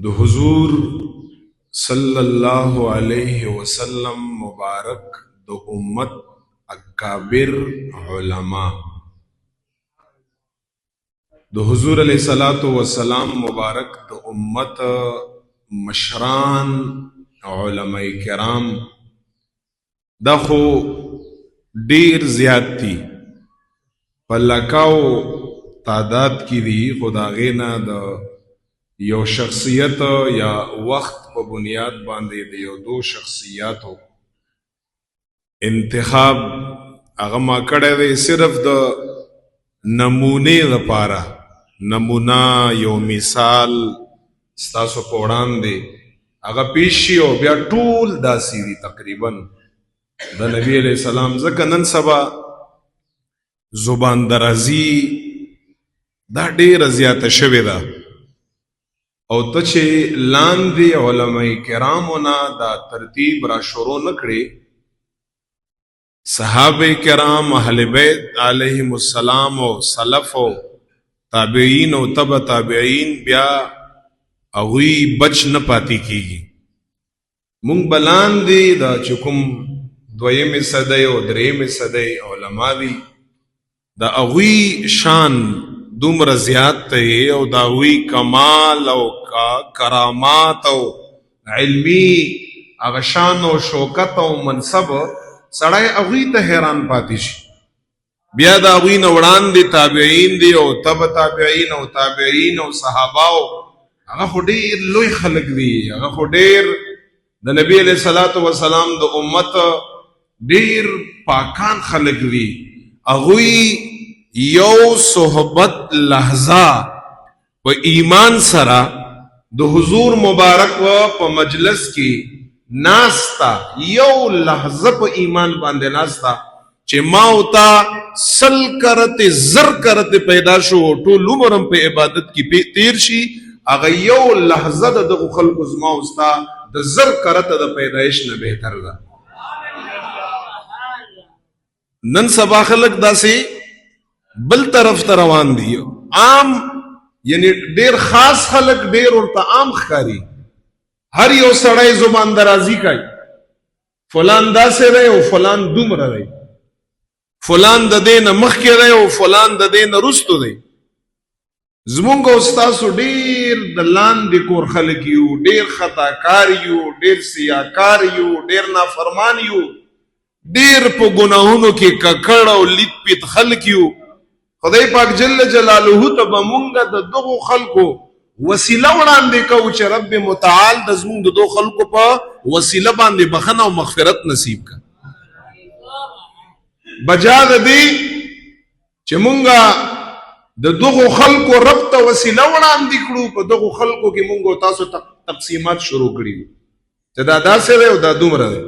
د حضور صلی الله علیه وسلم مبارک د امت اکابر علما د حضور علیه الصلاۃ والسلام مبارک د امت مشران علماء کرام دا خو ډیر زیات دي په لکاو تعداد کې دي خدا غینا د یو شخصیت یا وقت په بنیاد باندې د یو دو شخصیاتو انتخاب هغه ما کړی دی صرف د نمونې لپاره نمونه یو مثال ستاسو په وړاندې هغه پیش شي او بیا ټول داسې دي تقریبا د نبی علیہ السلام ځکه نن سبا زبان درازي دا ډیره زیاته شوې ده او ته چې لاندې علماء کرامو نه دا ترتیب را شروع نه کړې صحابه کرام اهل بیت علیهم السلام او سلف او تابعین او تبع تابعین بیا هغوی بچ نه پاتې کیږي مونږ بلاندې دا چې کوم دویمې صدۍ او درېیمې صدۍ علما دي د هغوی شان دومره زیات دی او د هغوی کمال او کرامات او علمي هغه شان او شوکت او منصب سړی هغوی ته حیران پاتې شي بیا د هغوی نه وړاندې تابعین دي او تبع تابعین او تابعین او صحابه هغه خو ډېر لوی خلک دي هغه خو ډېر د نبی علیہ الصلوۃ والسلام د امت ډېر پاکان خلک دي هغوی یو صحبت لحظه په ایمان سره د حضور مبارک و په مجلس کې ناستا یو لحظه په ایمان باندې ناستا چې ما اوتا سل کرته زر کرته پیدا شو ټول عمرم په عبادت کې تیر شي هغه یو لحظه د خلکو زما اوستا د زر کرته د پیدایش نه بهتر ده نن سبا خلک داسې بل طرف ته روان دي عام یعنی ډیر خاص خلک ډیر ورته عام ښکاري هر یو سړی زبان درازي کوي فلان داسې دی او فلان دومره دی فلان د دې نه مخکې دی او فلان د دې نه وروستو دی زمونږ او ستاسو ډیر د لاندې کور خلک یو ډیر خطاکار یو ډیر سیاکار یو ډیر نافرمان یو ډیر په ګناهونو کې ککړ او لیت پیت خلک یو خدای پاک جل جلاله ته به مونږ د دغو خلکو وسیله وړاندې کوو چې رب متعال د زمونږ د دغو خلکو په وسیله باندې بخښنه او مغفرت نصیب کړي بجا د دې چې مونږ د دغو خلکو رب ته وسیله وړاندې کړو په دغو خلکو کې مونږ تاسو تقسیمات شروع کړي چې دا داسې دی او دا دومره دی